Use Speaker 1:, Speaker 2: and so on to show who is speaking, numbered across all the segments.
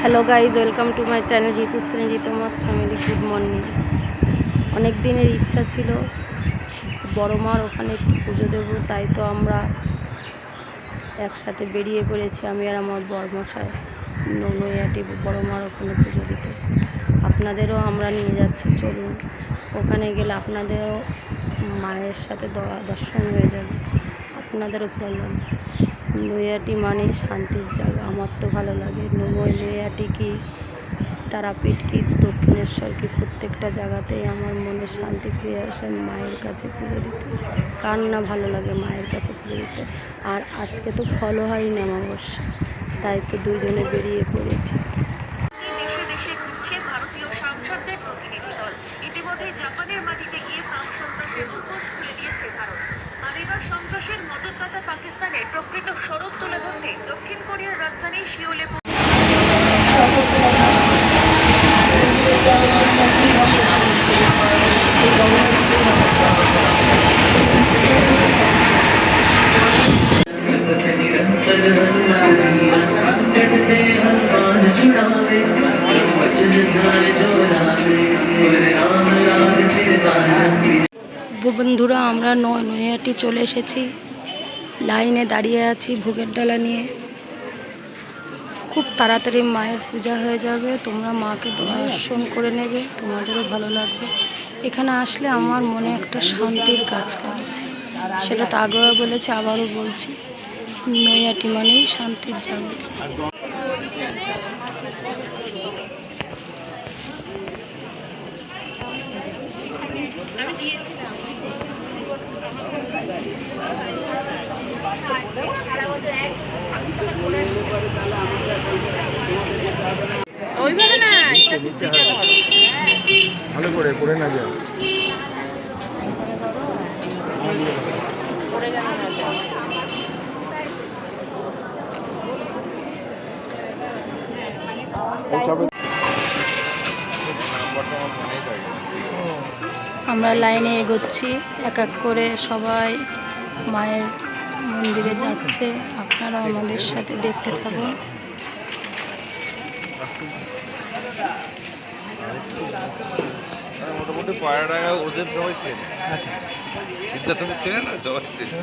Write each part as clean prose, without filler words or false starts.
Speaker 1: Hello guys, welcome to my channel Ritushree Ritomas family. Good morning. অনেক দিনের ইচ্ছা ছিল বড় মার ওখানে একটু পুজো দেবো, তাই তো আমরা একসাথে বেরিয়ে পড়েছি, আমি আর আমার বরমশাই নৈহাটি বড় মার ওখানে পুজো দিতে। আপনাদেরও আমরা নিয়ে যাচ্ছি, চলুন। ওখানে গেলে আপনাদেরও মায়ের সাথে দর্শন হয়ে যাবে, আপনাদেরও ভালো লাগবে। নৈহাটি মানে শান্তির জায়গা, আমার তো ভালো লাগে। নৈহাটি কি, তারাপীঠ কি, দক্ষিণেশ্বর কি, প্রত্যেকটা জায়গাতেই আমার মনে শান্তি ফিরে আসে মায়ের কাছে পুজো দিতে। কার না ভালো লাগে মায়ের কাছে পুজো দিতে? আর আজকে তো ফলহারিণী অমাবস্যা, তাই তো দুইজনে বেরিয়ে পড়েছি।
Speaker 2: দেশে দেশে ঘুরছে ভারতীয় সাংসদদের প্রতিনিধি দল। ইতিমধ্যে জাপানের মাটিতে গিয়ে পাক সন্ত্রাসের মুখোশ খুলে দিয়েছে ভারত। আর এবার সন্ত্রাসের মদতদাতা পাকিস্তানের প্রকৃত স্বরূপ তুলে ধরতে দক্ষিণ কোরিয়ার রাজধানী সিওলে
Speaker 1: বন্ধুরা, আমরা নৈহাটি চলে এসেছি, লাইনে দাঁড়িয়ে আছি ভোগের ডালা নিয়ে। খুব তাড়াতাড়ি মায়ের পূজা হয়ে যাবে, তোমরা মাকে দর্শন করে নেবে, তোমাদেরও ভালো লাগবে। এখানে আসলে আমার মনে একটা শান্তির কাজ করে, সেটা তো আগেও বলেছি, আবারও বলছি, নৈহাটি মানেই শান্তির জায়গা।
Speaker 2: ওইভাবে না,
Speaker 3: ভালো করে করে না যায়।
Speaker 1: আমরা লাইনে এগোচ্ছি, এক এক করে সবাই মায়ের মন্দিরে যাচ্ছে। আপনারা আমাদের সাথে দেখতে থাকুন।
Speaker 4: মোটামুটি পায়রা টাকা ওদের সবাই চেনে। সিদ্ধার্থকে চেনে না, সবাই চেনে।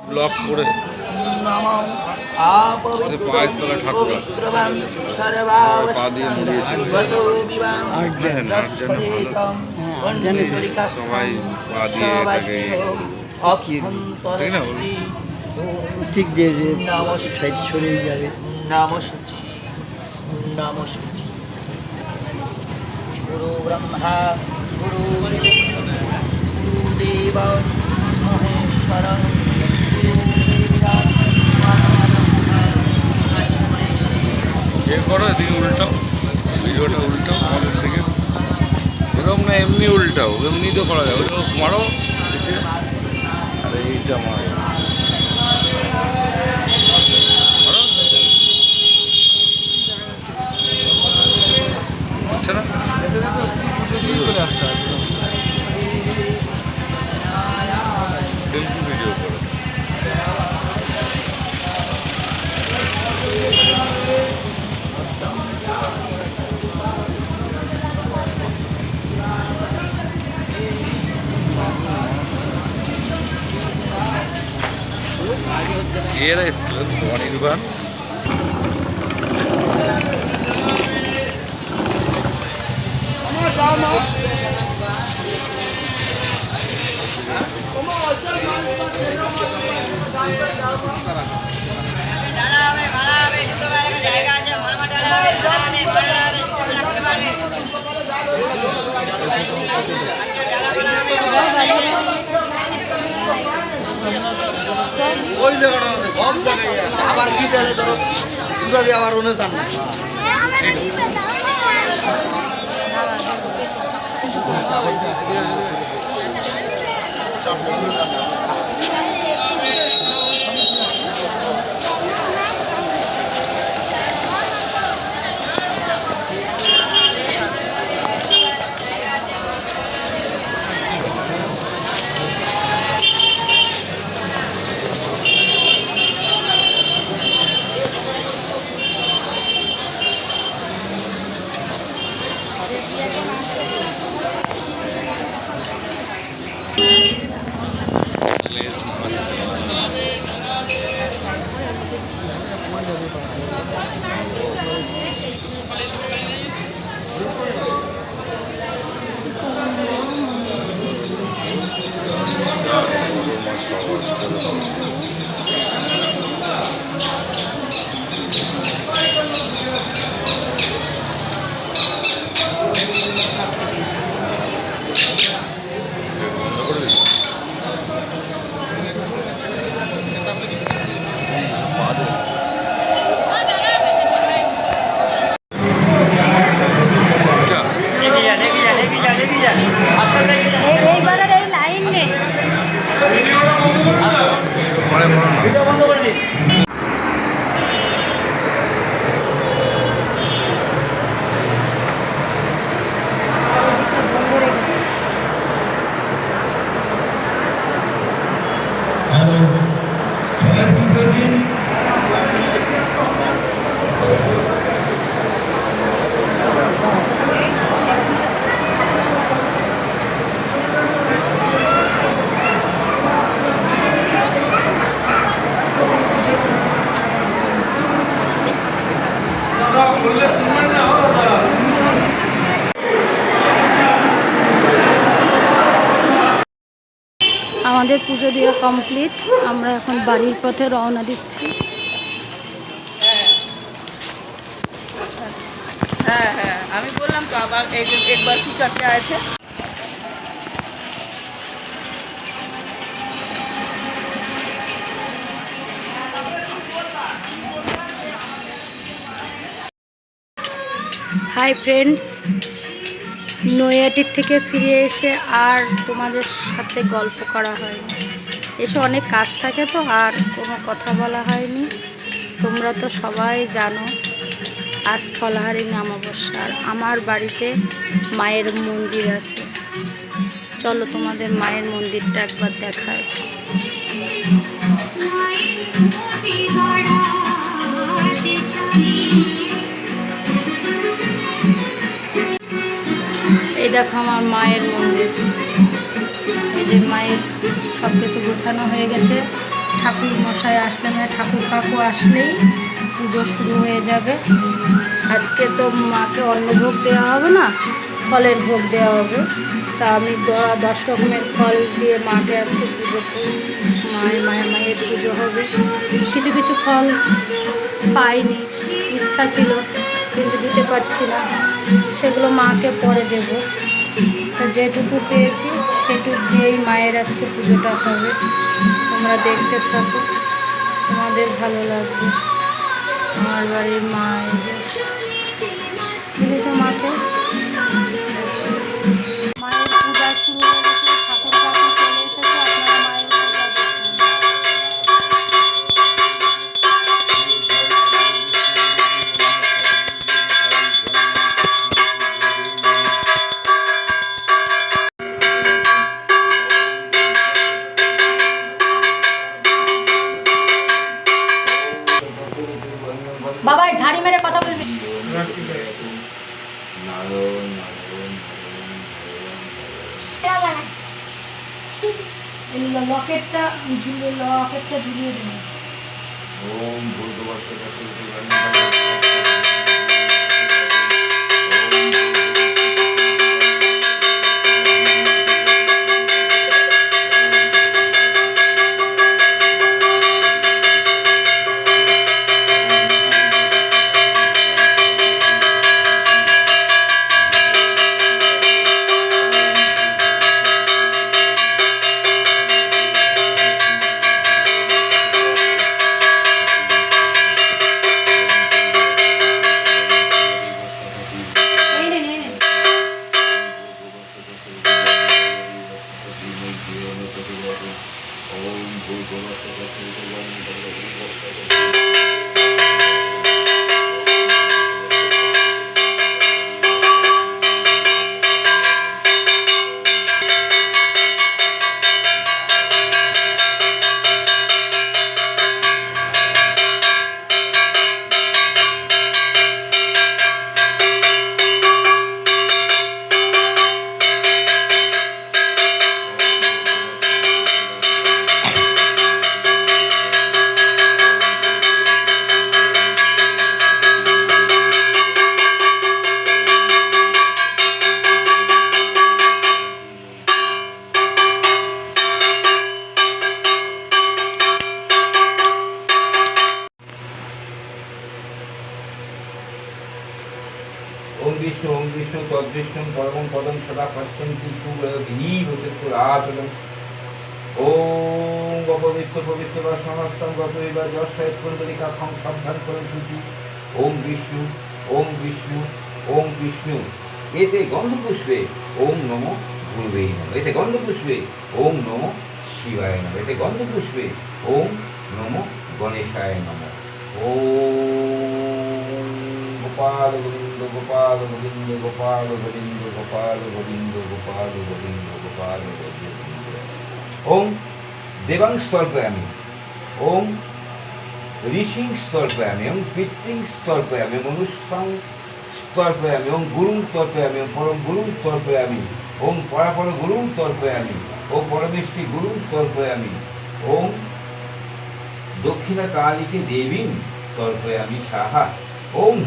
Speaker 4: ব্লক করে পায়ের তলা ঠাকুর আছে, পা দিয়ে সবাই পা দিয়ে এটাকে ঠিক না বলুন,
Speaker 5: ঠিক দিয়ে যে সাইড সরেই যাবে।
Speaker 6: নামসূচি নামসূচি গুরু ব্রহ্মা গুরু গুরুদেব মহেশ্বর
Speaker 4: এ করো, এদিকে উল্টাও, ভিডিওটা উল্টাও আমাদের দিকে। এরকম না, এমনি উল্টাও, এমনি তো করা যায়। ওটা মারো পিছিয়ে, আর এইটা মারো, আচ্ছা না সেলফি ভিডিও করো। এরা এসেছিলেন অনির্বাণ,
Speaker 5: ওই জায়গাটা সব জায়গায় আছে, আবার কি জানে ধরো পূজা দিয়ে আবার ওনে যান না।
Speaker 1: আমাদের পুজো দেওয়া কমপ্লিট, আমরা এখন বাড়ির পথে রওনা দিচ্ছি।
Speaker 3: হ্যাঁ হ্যাঁ, আমি বললাম তো আবার এই যে একবার কি করতে আছে।
Speaker 1: হাই ফ্রেন্ডস, নৈহাটির থেকে ফিরে এসে আর তোমাদের সাথে গল্প করা হয়নি, এসে অনেক কাজ থাকে তো আর কোনো কথা বলা হয়নি। তোমরা তো সবাই জানো আজ ফলাহারিণী অমাবস্যা, আর আমার বাড়িতে মায়ের মন্দির আছে। চলো তোমাদের মায়ের মন্দিরটা একবার দেখায়। এই দেখো আমার মায়ের মন্দির, এই যে মায়ের সব কিছু গোছানো হয়ে গেছে। ঠাকুর মশাই আসলে মানে ঠাকুর কাকু আসলেই পুজো শুরু হয়ে যাবে। আজকে তো মাকে অন্নভোগ দেওয়া হবে না, ফলের ভোগ দেওয়া হবে। তা আমি 10 রকমের ফল দিয়ে মাকে আজকে পুজো করি, মায়ের পুজো হবে। কিছু কিছু ফল পাইনি, ইচ্ছা ছিল কিন্তু দিতে পারছি না, সেগুলো মাকে পরে দেব। তা যেটুকু পেয়েছি সেটুকু দিয়েই মায়ের আজকে পুজোটা হবে। তোমরা দেখতে থাকো, তোমাদের ভালো লাগবে। আমার বাড়ির মা এই যে দেখেছো মাকে, মায়ের পূজা শুরু হয়ে গেছে, ঠাকুর কাকু চলে এসেছে। আপনারা মায়ের পূজা দেখুন। বাবা ঝাড়ি মেরে কথা বলবি। লকেটটা ঝুলিয়ে দিন।
Speaker 4: ওম ভূর্ভুবস্সুঃ ओम विष्णु तद्विष्णु परमं पदं सदा पश्यन्ति सुरभिनीभूतपुरातनम् ओम पवित्र वा समस्तं गतैव जस्यैव कुण्डलिकाखं शब्दान्तरं शुचि ओम विष्णु एते गन्धपुष्पे ओम नमो गुरुवे नमः एते गन्धपुष्पे ओम नमो शिवाय नमः एते गन्धपुष्पे ओम नमो गणेशाय नमः ओम गोपाल गोविंद गोपाल गोविंद गोपाल गोविंद गोपाल गोविंद गोपाल गोविंद गोपाल गोविंद ओम देवांग स्तर्पयामि ओम ऋषिं स्तर्पयामि ओम पितृं स्तर्पयामि मनुष्यं स्तर्पयामि ओम गुरुं स्तर्पयामि ओम परम गुरुं स्तर्पयामि ओम परापर गुरुं स्तर्पयामि ओम परमेष्टि गुरुं स्तर्पयामि ओम दक्षिणकालिके देवीं स्तर्पयामि साहा ओम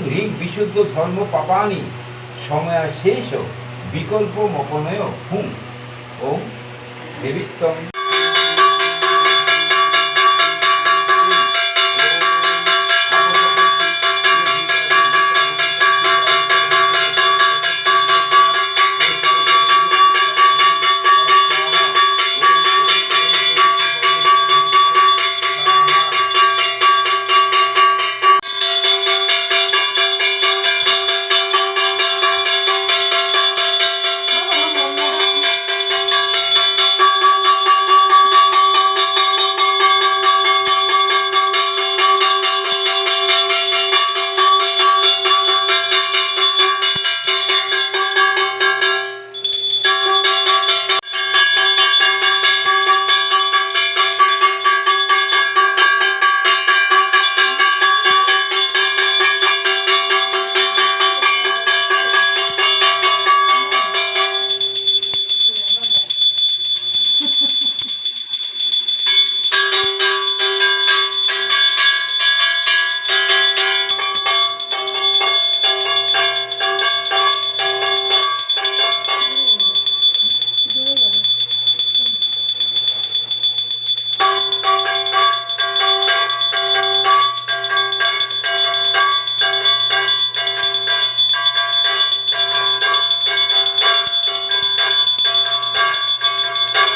Speaker 4: ह्रीं विशुद्ध धर्म पापानि समय शेष विकल्प मपनय हुम ओम
Speaker 7: দেবীত্বম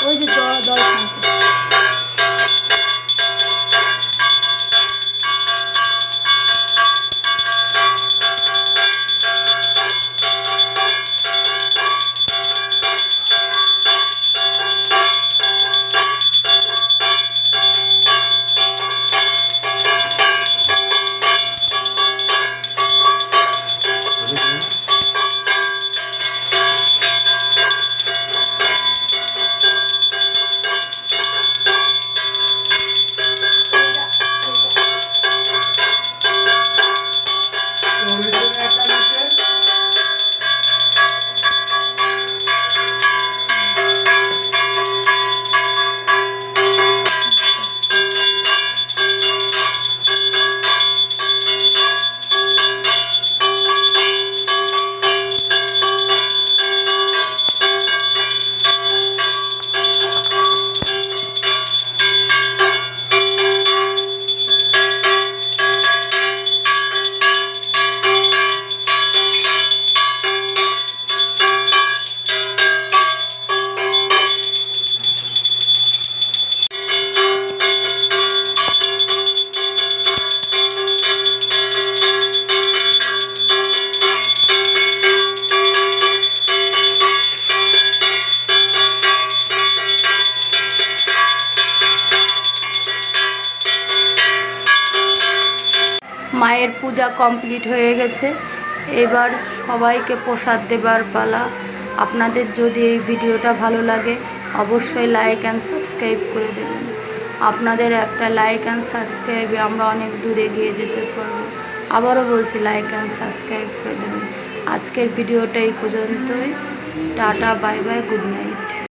Speaker 1: ওই যে দল সংখ্যা মায়ের পূজা কমপ্লিট হয়ে গেছে। এবার সবাইকে প্রসাদ দেবার পালা। আপনাদের যদি এই ভিডিওটা ভালো লাগে অবশ্যই লাইক অ্যান্ড সাবস্ক্রাইব করে দেবেন। আপনাদের একটা লাইক অ্যান্ড সাবস্ক্রাইবে আমরা অনেক দূরে এগিয়ে যেতে পারবো। আবারও বলছি লাইক অ্যান্ড সাবস্ক্রাইব করে দেবেন। আজকের ভিডিওটা এই পর্যন্তই। Tata, bye bye, good night.